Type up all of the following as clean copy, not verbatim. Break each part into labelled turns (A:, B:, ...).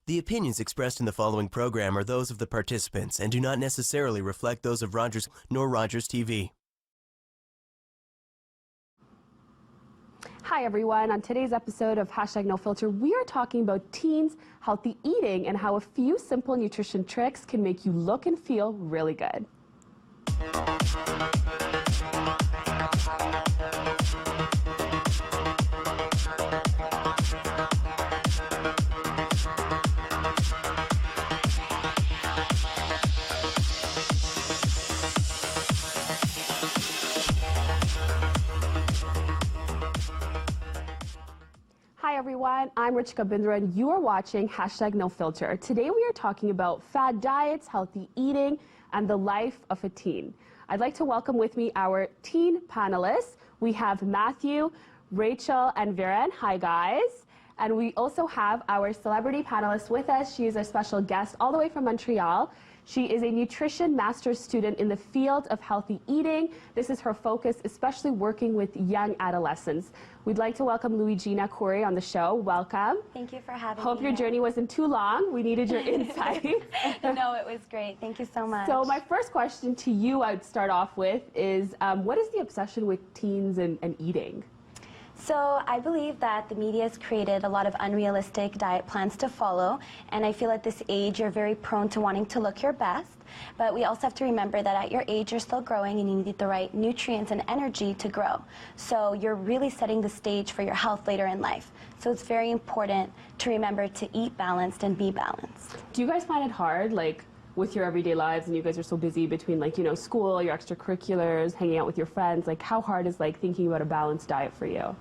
A: The opinions expressed in the following program are those of the participants and do not necessarily reflect those of Rogers nor Rogers TV.
B: Hi everyone, on today's episode of #NoFilter, we are talking about teens, healthy eating, and how a few simple nutrition tricks can make you look and feel really good. Hi everyone, I'm Ruchika Bindra and you are watching #NoFilter. Today we are talking about fad diets, healthy eating, and the life of a teen. I'd like to welcome with me our teen panelists. We have Matthew, Rachel, and Viren. Hi guys. And we also have our celebrity panelist with us. She is a special guest all the way from Montreal. She is a nutrition master's student in the field of healthy eating. This is her focus, especially working with young adolescents. We'd like to welcome Luigina Corey on the show. Welcome.
C: Thank you for having me.
B: Hope your journey wasn't too long. We needed your insight.
C: No, it was great. Thank you so much.
B: So my first question to you I'd start off with is, what is the obsession with teens and eating?
C: So I believe that the media has created a lot of unrealistic diet plans to follow, and I feel at this age you're very prone to wanting to look your best, but we also have to remember that at your age you're still growing and you need the right nutrients and energy to grow. So you're really setting the stage for your health later in life. So it's very important to remember to eat balanced and be balanced.
B: Do you guys find it hard, like, with your everyday lives, and you guys are so busy between, like, you know, school, your extracurriculars, hanging out with your friends, like, how hard is, like, thinking about a balanced diet for you?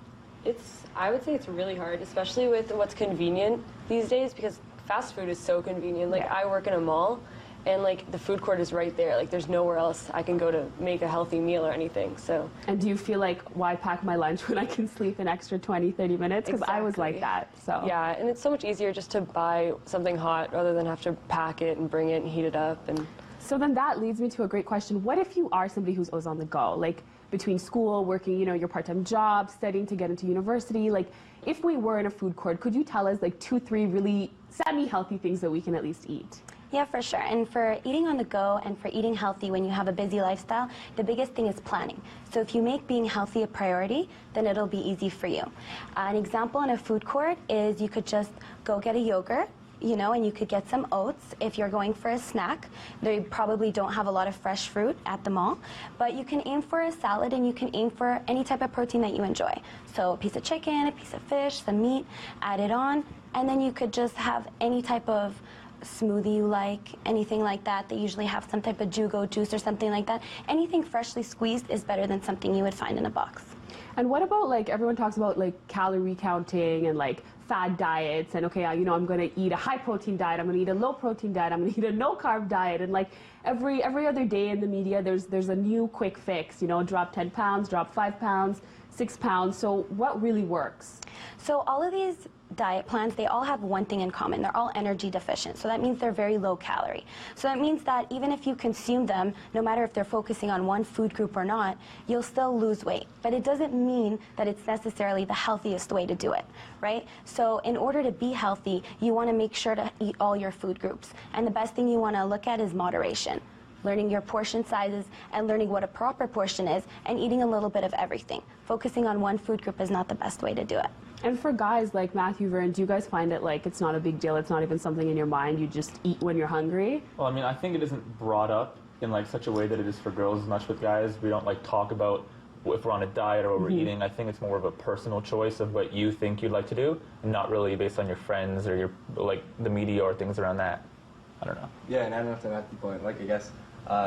D: I would say it's really hard, especially with what's convenient these days, because fast food is so convenient. Like, I work in a mall, and, like, the food court is right there. Like, there's nowhere else I can go to make a healthy meal or anything, so.
B: And do you feel like, why pack my lunch when I can sleep an extra 20, 30 minutes? Because I was like that, so.
D: Yeah, and it's so much easier just to buy something hot rather than have to pack it and bring it and heat it up. And
B: so then that leads me to a great question. What if you are somebody who's always on the go? Like, between school, working, you know, your part-time job, studying to get into university, like, if we were in a food court, could you tell us, like, 2, 3 really semi-healthy things that we can at least eat?
C: Yeah, for sure. And for eating on the go and for eating healthy when you have a busy lifestyle, the biggest thing is planning. So if you make being healthy a priority, then it'll be easy for you. An example in a food court is you could just go get a yogurt, you know, and you could get some oats if you're going for a snack. They probably don't have a lot of fresh fruit at the mall, but you can aim for a salad and you can aim for any type of protein that you enjoy. So a piece of chicken, a piece of fish, some meat, add it on, and then you could just have any type of smoothie you like, anything like that. They usually have some type of jugo juice or something like that. Anything freshly squeezed is better than something you would find in a box.
B: And what about, like, everyone talks about, like, calorie counting and, like, fad diets and, okay, you know, I'm going to eat a high protein diet, I'm going to eat a low protein diet, I'm going to eat a no carb diet, and, like, every other day in the media there's a new quick fix, you know, drop 10 pounds, drop 5 pounds, 6 pounds. So what really works?
C: So all of these diet plans, they all have one thing in common. They're all energy deficient. So that means they're very low calorie. So that means that even if you consume them, no matter if they're focusing on one food group or not, you'll still lose weight. But it doesn't mean that it's necessarily the healthiest way to do it, right? So in order to be healthy, you want to make sure to eat all your food groups. And the best thing you want to look at is moderation. Learning your portion sizes and learning what a proper portion is and eating a little bit of everything. Focusing on one food group is not the best way to do it.
B: And for guys like Matthew, Vern, do you guys find it like it's not a big deal, it's not even something in your mind, you just eat when you're hungry?
E: Well, I mean, I think it isn't brought up in like such a way that it is for girls as much with guys. We don't like talk about if we're on a diet or what we're eating. I think it's more of a personal choice of what you think you'd like to do, and not really based on your friends or your, like, the media or things around that. I don't know.
F: Yeah, and I don't know if to Matthew's point, like, I guess,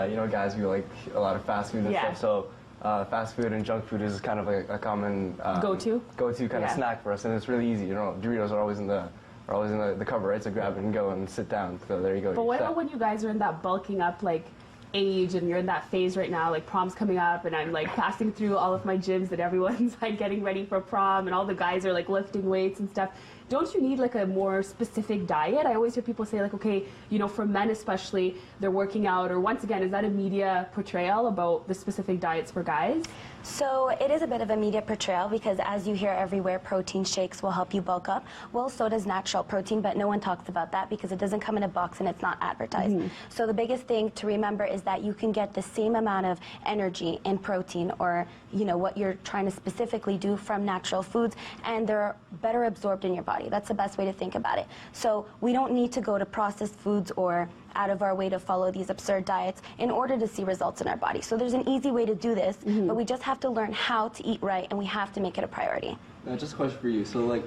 F: you know, guys, we like a lot of fast food and stuff, so fast food and junk food is kind of like a common go-to kind of snack for us, and it's really easy. You know, Doritos are always in the cover, right? So grab it and go and sit down. So there you go.
B: But what about when you guys are in that bulking up, like, age, and you're in that phase right now, like prom's coming up, and I'm like passing through all of my gyms that everyone's like getting ready for prom, and all the guys are like lifting weights and stuff. don't you need like a more specific diet? I always hear people say like, okay, you know, for men especially, they're working out, or once again, is that a media portrayal about the specific diets for guys?
C: So it is a bit of a media portrayal because as you hear everywhere, protein shakes will help you bulk up. Well, so does natural protein, but no one talks about that because it doesn't come in a box and it's not advertised. So the biggest thing to remember is that you can get the same amount of energy in protein, or you know what you're trying to specifically do, from natural foods, and they're better absorbed in your body. That's the best way to think about it. So we don't need to go to processed foods or out of our way to follow these absurd diets in order to see results in our body. So there's an easy way to do this, but we just have to learn how to eat right, and we have to make it a priority.
F: Just a question for you. So like,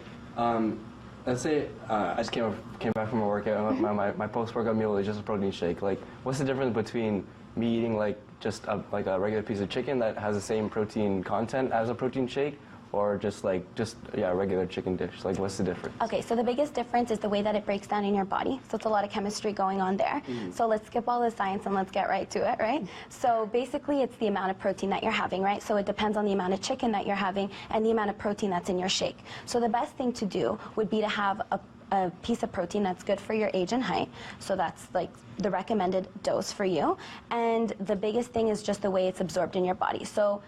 F: let's say I just came back from a workout, and my post-workout meal is just a protein shake. Like, what's the difference between me eating like just a regular piece of chicken that has the same protein content as a protein shake, or just a regular chicken dish? Like, what's the difference?
C: Okay, so the biggest difference is the way that it breaks down in your body. So it's a lot of chemistry going on there. So let's skip all the science and let's get right to it, right? So basically it's the amount of protein that you're having, right? So it depends on the amount of chicken that you're having and the amount of protein that's in your shake. So the best thing to do would be to have a piece of protein that's good for your age and height. So that's like the recommended dose for you. And the biggest thing is just the way it's absorbed in your body. So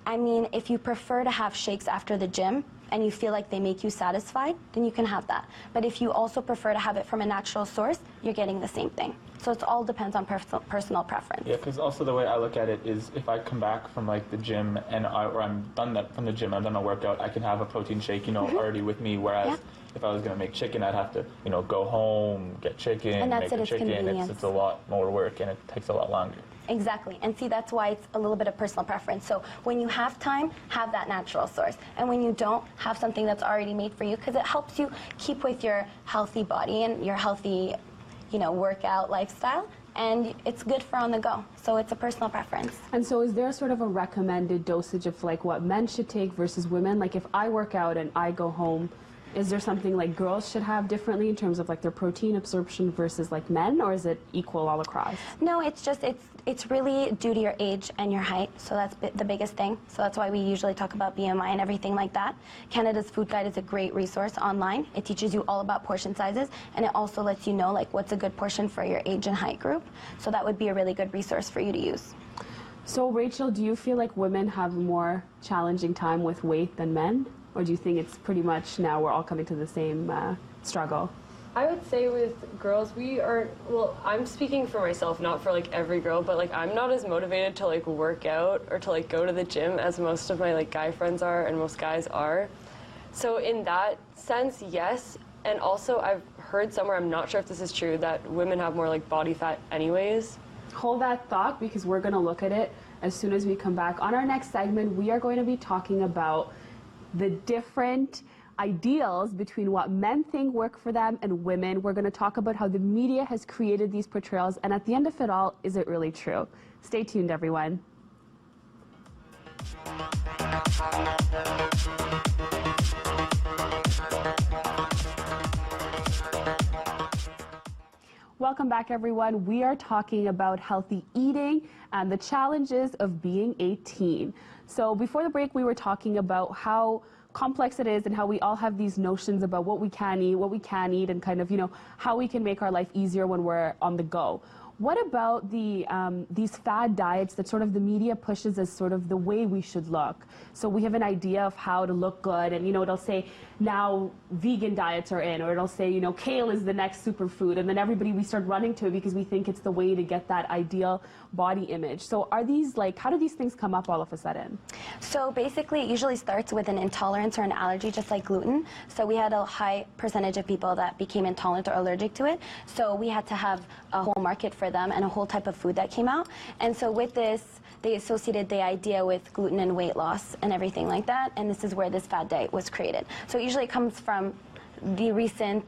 C: I mean, if you prefer to have shakes after the gym and you feel like they make you satisfied, then you can have that. But if you also prefer to have it from a natural source, you're getting the same thing. So it all depends on personal preference.
E: Yeah, because also the way I look at it is if I come back from like the gym or I'm done from the gym, I've done a workout, I can have a protein shake, you know, already with me. Whereas if I was going to make chicken, I'd have to, you know, go home, get chicken,
C: and that's
E: make the chicken.
C: Convenience.
E: It's a lot more work and it takes a lot longer.
C: Exactly. And see, that's why it's a little bit of personal preference. So when you have time, have that natural source. And when you don't, have something that's already made for you, because it helps you keep with your healthy body and your healthy, you know, workout lifestyle. And it's good for on the go. So it's a personal preference.
B: And so is there sort of a recommended dosage of like what men should take versus women? Like if I work out and I go home, is there something like girls should have differently in terms of like their protein absorption versus like men, or is it equal all across?
C: No, it's just, it's really due to your age and your height. So that's the biggest thing. So that's why we usually talk about BMI and everything like that. Canada's Food Guide is a great resource online. It teaches you all about portion sizes, and it also lets you know like what's a good portion for your age and height group. So that would be a really good resource for you to use.
B: So Rachel, do you feel like women have a more challenging time with weight than men? Or do you think it's pretty much now we're all coming to the same struggle?
D: I would say with girls, we are, well, I'm speaking for myself, not for like every girl, but like I'm not as motivated to like work out or to like go to the gym as most of my like guy friends are and most guys are. So in that sense, yes. And also I've heard somewhere, I'm not sure if this is true, that women have more like body fat anyways.
B: Hold that thought because we're going to look at it as soon as we come back. On our next segment, we are going to be talking about the different ideals between what men think work for them and women. We're going to talk about how the media has created these portrayals, and at the end of it all, is it really true? Stay tuned, everyone. Welcome back, everyone. We are talking about healthy eating and the challenges of being a teen. So before the break, we were talking about how complex it is and how we all have these notions about what we can eat, what we can't eat, and kind of, you know, how we can make our life easier when we're on the go. What about these fad diets that sort of the media pushes as sort of the way we should look? So we have an idea of how to look good, and, you know, it'll say now vegan diets are in, or it'll say, you know, kale is the next superfood, and then we start running to it because we think it's the way to get that ideal body image. So are these like, how do these things come up all of a sudden?
C: So basically it usually starts with an intolerance or an allergy, just like gluten. So we had a high percentage of people that became intolerant or allergic to it. So we had to have a whole market for them and a whole type of food that came out. And so with this, they associated the idea with gluten and weight loss and everything like that. And this is where this fad diet was created. So usually it comes from the recent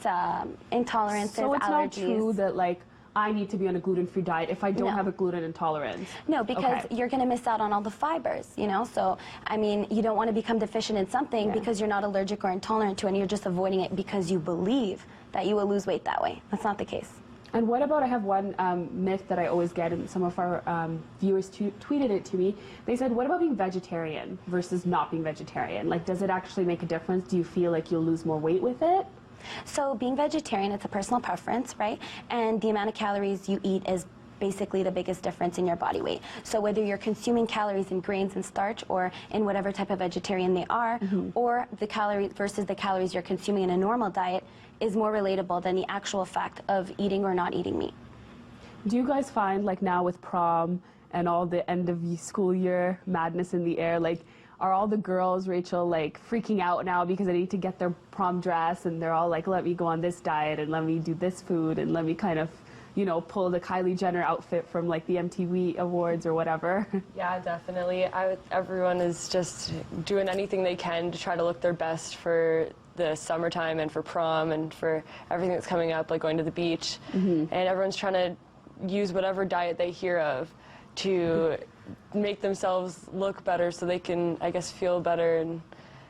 C: intolerances,
B: so it's
C: allergies.
B: Not true that like I need to be on a gluten-free diet if I don't have a gluten intolerance.
C: No, because you're going to miss out on all the fibers, you know? So, I mean, you don't want to become deficient in something because you're not allergic or intolerant to it, and you're just avoiding it because you believe that you will lose weight that way. That's not the case.
B: And what about, I have one myth that I always get, and some of our viewers tweeted it to me. They said, what about being vegetarian versus not being vegetarian? Like, does it actually make a difference? Do you feel like you'll lose more weight with it?
C: So being vegetarian, it's a personal preference, right? And the amount of calories you eat is basically the biggest difference in your body weight. So whether you're consuming calories in grains and starch or in whatever type of vegetarian they are, or the calories versus the calories you're consuming in a normal diet is more relatable than the actual fact of eating or not eating meat.
B: Do you guys find, like now with prom and all the end of the school year madness in the air, like are all the girls, Rachel, like freaking out now because they need to get their prom dress and they're all like, let me go on this diet and let me do this food and let me kind of, you know, pull the Kylie Jenner outfit from like the MTV Awards or whatever?
D: Yeah, definitely. Everyone is just doing anything they can to try to look their best for the summertime and for prom and for everything that's coming up, like going to the beach. And everyone's trying to use whatever diet they hear of to make themselves look better so they can, I guess, feel better. And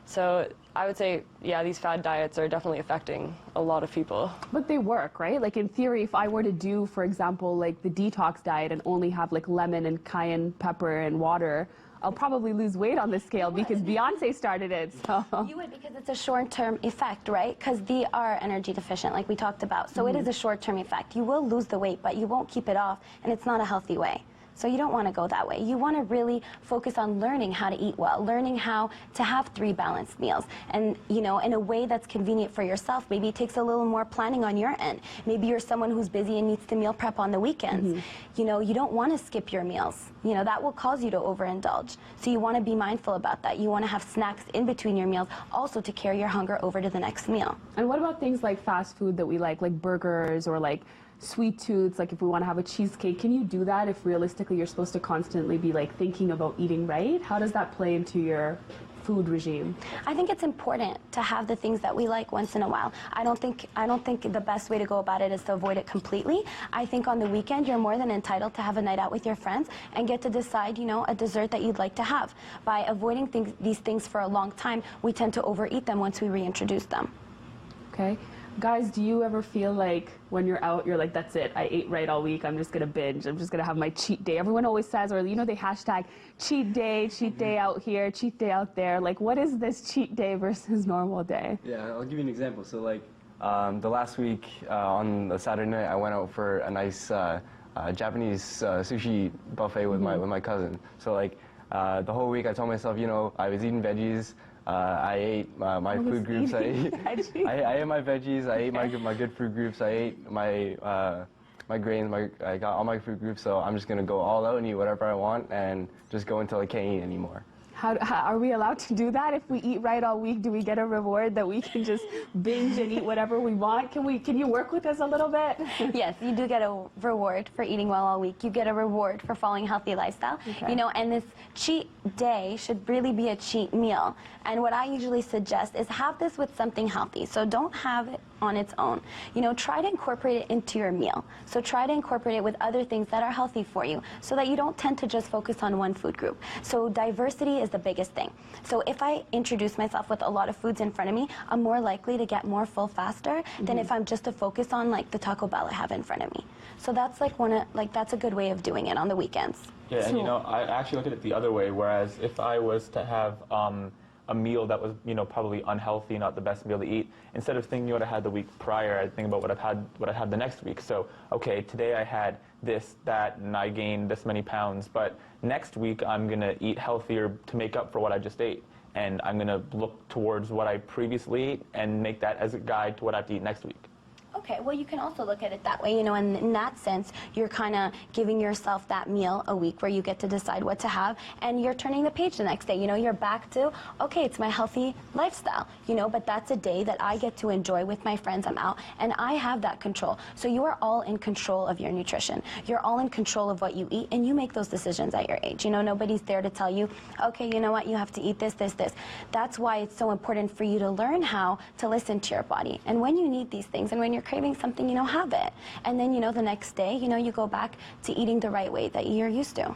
D: so I would say, yeah, these fad diets are definitely affecting a lot of people.
B: But they work, right? Like in theory, if I were to do, for example, like the detox diet and only have like lemon and cayenne pepper and water, I'll probably lose weight on the scale because Beyonce started it. So
C: you would, because it's a short-term effect, right? Because they are energy deficient, like we talked about. So it is a short-term effect. You will lose the weight, but you won't keep it off, and it's not a healthy way. So you don't want to go that way. You want to really focus on learning how to eat well, learning how to have 3 balanced meals, and you know, in a way that's convenient for yourself. Maybe it takes a little more planning on your end. Maybe you're someone who's busy and needs to meal prep on the weekends. You know, you don't want to skip your meals. You know, that will cause you to overindulge. So you want to be mindful about that. You want to have snacks in between your meals, also to carry your hunger over to the next meal.
B: And what about things like fast food that we like burgers or like sweet tooths, like if we want to have a cheesecake? Can you do that if realistically you're supposed to constantly be like thinking about eating right? How does that play into your food regime?
C: I think it's important to have the things that we like once in a while. I don't think the best way to go about it is to avoid it completely. I think on the weekend you're more than entitled to have a night out with your friends and get to decide, you know, a dessert that you'd like to have. By avoiding these things for a long time, we tend to overeat them once we reintroduce them.
B: Okay. Guys, do you ever feel like when you're out, you're like, that's it, I ate right all week, I'm just going to binge, I'm just going to have my cheat day? Everyone always says, or you know, they hashtag cheat day out here, cheat day out there. Like, what is this cheat day versus normal day?
F: Yeah, I'll give you an example. So like the last week on a Saturday night, I went out for a nice Japanese sushi buffet with my cousin. So like the whole week I told myself, you know, I was eating veggies. I ate my food groups. I ate my veggies. I ate my good food groups. I ate my grains. I got all my food groups. So I'm just gonna go all out and eat whatever I want and just go until I can't eat anymore.
B: How are we allowed to do that? If we eat right all week, do we get a reward that we can just binge and eat whatever we want? Can you work with us a little bit?
C: Yes, you do get a reward for eating well all week. You get a reward for following a healthy lifestyle. Okay. You know, and this cheat day should really be a cheat meal. And what I usually suggest is have this with something healthy. So don't have it on its own. You know, try to incorporate it into your meal. So try to incorporate it with other things that are healthy for you so that you don't tend to just focus on one food group. So diversity is the biggest thing. So if I introduce myself with a lot of foods in front of me, I'm more likely to get more full faster than if I'm just to focus on like the Taco Bell I have in front of me. So that's like that's a good way of doing it on the weekends.
E: Yeah, and you know, I actually look at it the other way, whereas if I was to have a meal that was, you know, probably unhealthy, not the best meal to eat, instead of thinking what I had the week prior, I'd think about what I had the next week. So, okay, today I had this, that, and I gained this many pounds, but next week I'm going to eat healthier to make up for what I just ate. And I'm going to look towards what I previously ate and make that as a guide to what I have to eat next week.
C: Okay, well, you can also look at it that way, you know, and in that sense, you're kind of giving yourself that meal a week where you get to decide what to have, and you're turning the page the next day. You know, you're back to, okay, it's my healthy lifestyle, you know, but that's a day that I get to enjoy with my friends. I'm out, and I have that control. So you are all in control of your nutrition. You're all in control of what you eat, and you make those decisions at your age. You know, nobody's there to tell you, okay, you know what, you have to eat this, this, this. That's why it's so important for you to learn how to listen to your body. And when you need these things, and when you're craving something, you know, have it. And then, you know, the next day, you know, you go back to eating the right way that you're used to.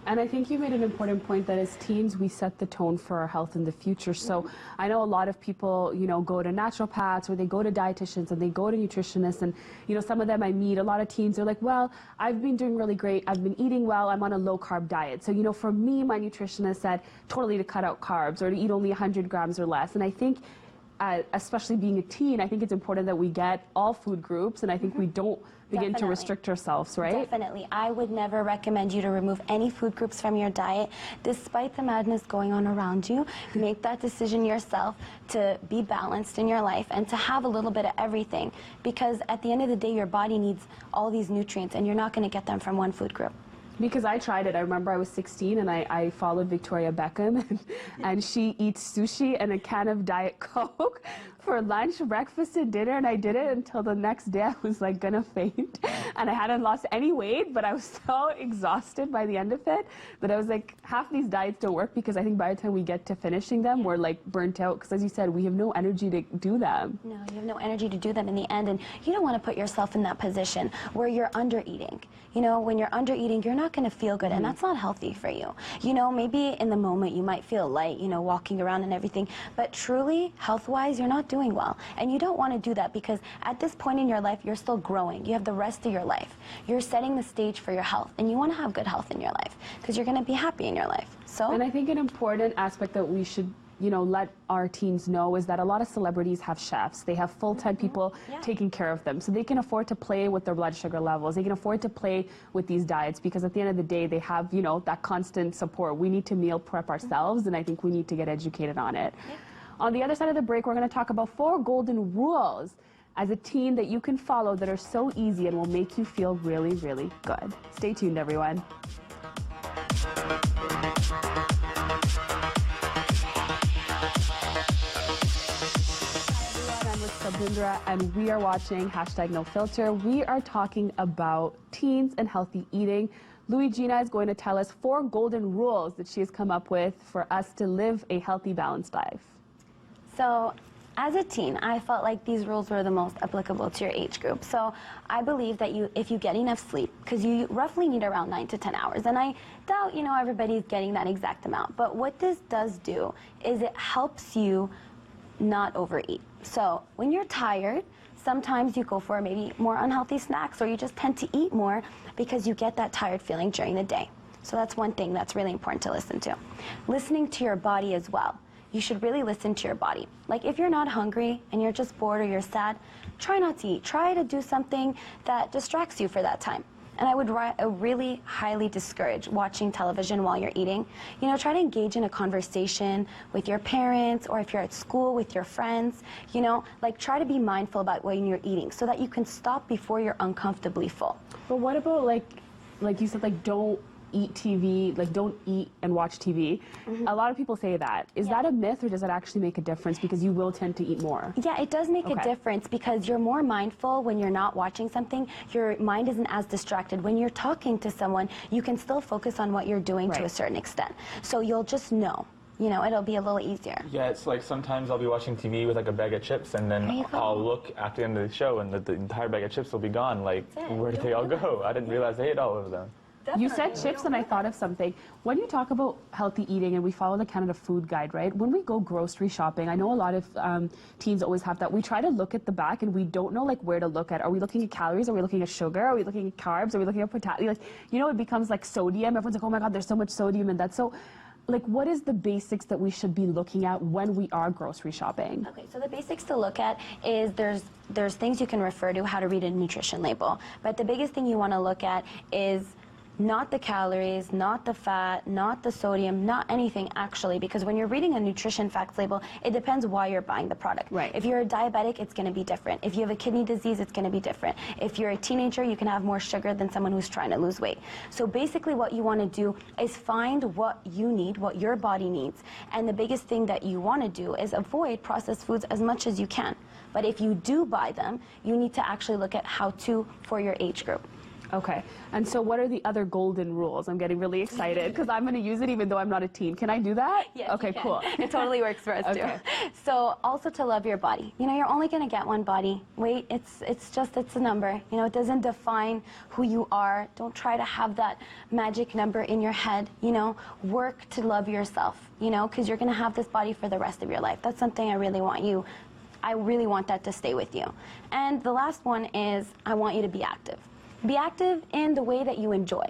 B: And I think you made an important point that as teens, we set the tone for our health in the future. So I know a lot of people, you know, go to naturopaths or they go to dietitians and they go to nutritionists. And, you know, some of them I meet, a lot of teens are like, well, I've been doing really great. I've been eating well. I'm on a low carb diet. So, you know, for me, my nutritionist said totally to cut out carbs or to eat only 100 grams or less. And I think especially being a teen, I think it's important that we get all food groups, and I think we don't begin to restrict ourselves, right?
C: Definitely. I would never recommend you to remove any food groups from your diet, despite the madness going on around you. Make that decision yourself to be balanced in your life and to have a little bit of everything, because at the end of the day, your body needs all these nutrients, and you're not going to get them from one food group.
B: Because I tried it. I remember I was 16 and I followed Victoria Beckham and she eats sushi and a can of Diet Coke for lunch, breakfast, and dinner, and I did it until the next day I was like gonna faint. And I hadn't lost any weight, but I was so exhausted by the end of it that I was like, half these diets don't work, because I think by the time we get to finishing them, we're like burnt out, because as you said, we have no energy to do them.
C: No, you have no energy to do them in the end, and you don't want to put yourself in that position where you're under eating. You know, when you're under eating, you're not going to feel good, and that's not healthy for you. You know, maybe in the moment you might feel light, you know, walking around and everything, but truly, health-wise, you're not doing well. And you don't want to do that, because at this point in your life, you're still growing. You have the rest of your life. You're setting the stage for your health, and you want to have good health in your life, because you're going to be happy in your life. So,
B: and I think an important aspect that we should, you know, let our teens know is that a lot of celebrities have chefs. They have full-time people taking care of them. So they can afford to play with their blood sugar levels. They can afford to play with these diets, because at the end of the day, they have, you know, that constant support. We need to meal prep ourselves, and I think we need to get educated on it. On the other side of the break, we're going to talk about 4 golden rules as a teen that you can follow that are so easy and will make you feel really, really good. Stay tuned, everyone. And we are watching #NoFilter. We are talking about teens and healthy eating. Luigina is going to tell us 4 golden rules that she has come up with for us to live a healthy, balanced life.
C: So, as a teen, I felt like these rules were the most applicable to your age group. So I believe that if you get enough sleep, because you roughly need around 9 to 10 hours, and I doubt, you know, everybody's getting that exact amount. But what this does do is it helps you not overeat. So when you're tired, sometimes you go for maybe more unhealthy snacks, or you just tend to eat more because you get that tired feeling during the day. So that's one thing that's really important to listen to. Listening to your body as well. You should really listen to your body. Like if you're not hungry and you're just bored or you're sad, try not to eat. Try to do something that distracts you for that time. And I would really highly discourage watching television while you're eating. You know, try to engage in a conversation with your parents, or if you're at school with your friends, you know, like try to be mindful about when you're eating so that you can stop before you're uncomfortably full.
B: But what about like you said, like don't eat TV, like don't eat and watch TV. A lot of people say that. Is that a myth, or does it actually make a difference, because you will tend to eat more?
C: Yeah, it does make a difference, because you're more mindful when you're not watching something. Your mind isn't as distracted. When you're talking to someone, you can still focus on what you're doing to a certain extent. So you'll just know. You know, it'll be a little easier.
E: Yeah, it's like sometimes I'll be watching TV with like a bag of chips, and then I'll look after the end of the show and the entire bag of chips will be gone. Like, where did they all go? I didn't realize I ate all of them.
B: You said chips, and I thought of something. When you talk about healthy eating, and we follow the Canada Food Guide, right? When we go grocery shopping, I know a lot of teens always have that. We try to look at the back, and we don't know like where to look at. Are we looking at calories? Are we looking at sugar? Are we looking at carbs? Are we looking at potassium? Like, you know, it becomes like sodium. Everyone's like, oh my God, there's so much sodium in that. So, like, what is the basics that we should be looking at when we are grocery shopping?
C: Okay, so the basics to look at is there's things you can refer to, how to read a nutrition label. But the biggest thing you want to look at is not the calories, not the fat, not the sodium, not anything actually, because when you're reading a nutrition facts label, it depends why you're buying the product.
B: Right.
C: If you're a diabetic, it's going to be different. If you have a kidney disease, it's going to be different. If you're a teenager, you can have more sugar than someone who's trying to lose weight. So basically what you want to do is find what you need, what your body needs. And the biggest thing that you want to do is avoid processed foods as much as you can. But if you do buy them, you need to actually look at how to for your age group.
B: Okay. And so what are the other golden rules? I'm getting really excited because I'm going to use it even though I'm not a teen. Can I do that?
C: Yes,
B: okay, cool.
C: It totally works for us too. So also to love your body. You know, you're only going to get one body. Weight, it's a number. You know, it doesn't define who you are. Don't try to have that magic number in your head. You know, work to love yourself, you know, because you're going to have this body for the rest of your life. That's something I really want that to stay with you. And the last one is I want you to be active. Be active in the way that you enjoy.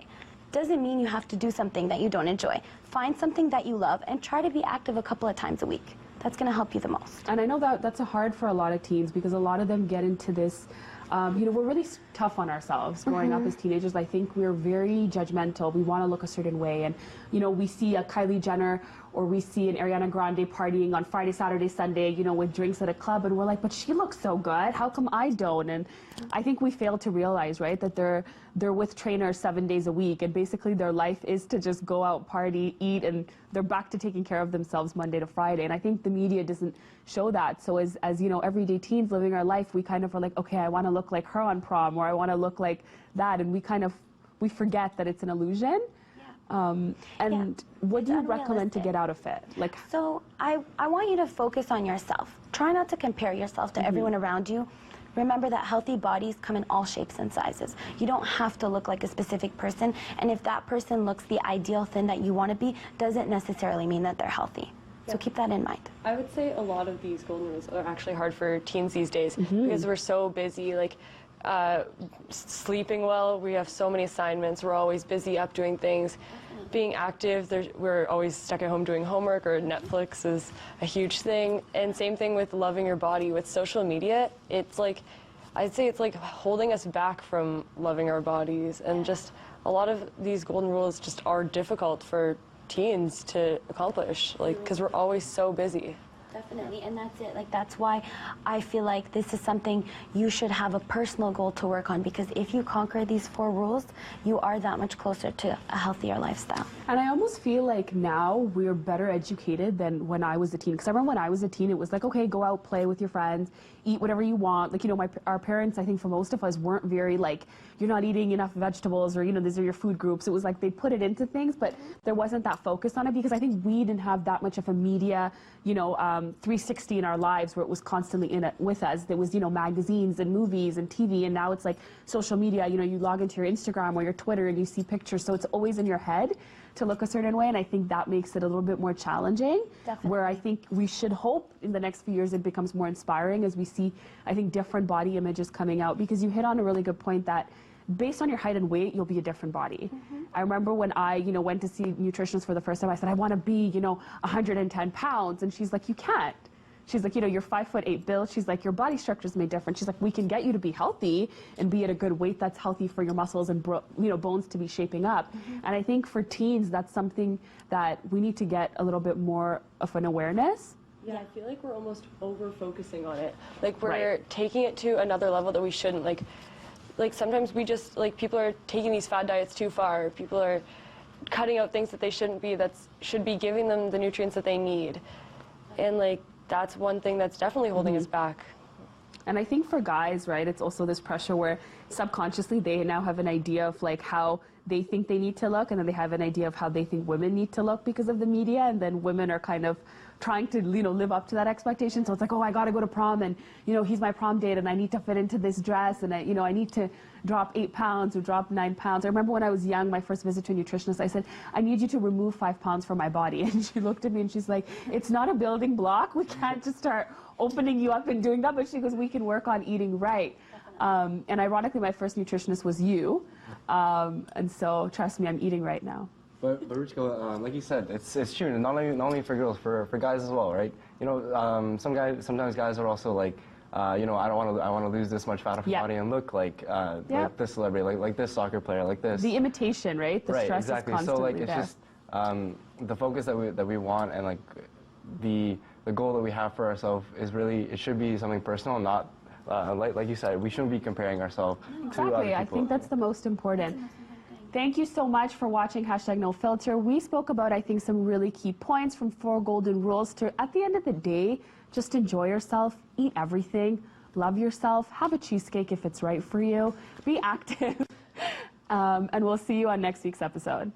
C: Doesn't mean you have to do something that you don't enjoy. Find something that you love and try to be active a couple of times a week. That's going to help you the most.
B: And I know that that's hard for a lot of teens because a lot of them get into this, you know, we're really tough on ourselves growing up as teenagers. I think we're very judgmental. We want to look a certain way. And, you know, we see a Kylie Jenner or we see an Ariana Grande partying on Friday, Saturday, Sunday, you know, with drinks at a club. And we're like, but she looks so good. How come I don't? And I think we fail to realize, right, that they're with trainers 7 days a week. And basically their life is to just go out, party, eat, and they're back to taking care of themselves Monday to Friday. And I think the media doesn't show that. So as you know, everyday teens living our life, we kind of are like, okay, I want to look like her on prom, or I want to look like that. And we forget that it's an illusion. What do you recommend to get out of it? Like,
C: so I want you to focus on yourself. Try not to compare yourself to everyone around you. Remember that healthy bodies come in all shapes and sizes. You don't have to look like a specific person, and if that person looks the ideal thin that you want to be, doesn't necessarily mean that they're healthy. So keep that in mind.
D: I would say a lot of these golden rules are actually hard for teens these days because we're so busy. Like, sleeping well, we have so many assignments, we're always busy up doing things. Being active, we're always stuck at home doing homework, or Netflix is a huge thing. And same thing with loving your body. With social media, it's like, I'd say it's like holding us back from loving our bodies. And just a lot of these golden rules just are difficult for teens to accomplish, like, because we're always so busy.
C: Definitely, and that's it. Like, that's why I feel like this is something you should have a personal goal to work on, because if you conquer these 4 rules, you are that much closer to a healthier lifestyle. And
B: I almost feel like now we're better educated than when I was a teen. Because I remember when I was a teen, it was like, okay, go out, play with your friends, eat whatever you want. Like, you know, our parents, I think for most of us, weren't very like, you're not eating enough vegetables, or, you know, these are your food groups. It was like they put it into things, but there wasn't that focus on it, because I think we didn't have that much of a media, you know, 360 in our lives where it was constantly in it with us. There was, you know, magazines and movies and TV, and now it's like social media. You know, you log into your Instagram or your Twitter and you see pictures, so it's always in your head to look a certain way, and I think that makes it a little bit more challenging. Definitely. Where I think we should hope in the next few years it becomes more inspiring as we see, I think, different body images coming out, because you hit on a really good point that based on your height and weight, you'll be a different body. I remember when I, you know, went to see a nutritionist for the first time, I said, I want to be, you know, 110 pounds. And she's like, you can't. She's like, you know, you're 5'8" build. She's like, your body structure's made different. She's like, we can get you to be healthy and be at a good weight that's healthy for your muscles and, you know, bones to be shaping up. And I think for teens, that's something that we need to get a little bit more of an awareness.
D: Yeah, I feel like we're almost over-focusing on it. Like, we're taking it to another level that we shouldn't. Like sometimes we just, like, people are taking these fad diets too far. People are cutting out things that they shouldn't be, that should be giving them the nutrients that they need. And, like, that's one thing that's definitely holding us back.
B: And I think for guys, right, it's also this pressure where subconsciously they now have an idea of, like, how they think they need to look, and then they have an idea of how they think women need to look because of the media, and then women are kind of trying to, you know, live up to that expectation. So it's like, oh, I got to go to prom, and, you know, he's my prom date, and I need to fit into this dress, and I need to drop 8 pounds or drop 9 pounds. I remember when I was young, my first visit to a nutritionist, I said, I need you to remove 5 pounds from my body. And she looked at me and she's like, it's not a building block. We can't just start opening you up and doing that. But she goes, we can work on eating right. And ironically, my first nutritionist was you. And so trust me, I'm eating right now.
F: But Ruchika, like you said, it's true. Not only for girls, for guys as well, right? You know, sometimes guys are also like, you know, I want to lose this much fat off my body and look like this celebrity, like this soccer player, like this.
B: The imitation, right? The stress
F: exactly.
B: is constantly
F: So like it's just the focus that we want, and like the goal that we have for ourselves is really, it should be something personal, not like you said, we shouldn't be comparing ourselves to other people.
B: I think that's the most important. Thank you so much for watching #NoFilter. We spoke about, I think, some really key points, from 4 golden rules to, at the end of the day, just enjoy yourself, eat everything, love yourself, have a cheesecake if it's right for you, be active. And we'll see you on next week's episode.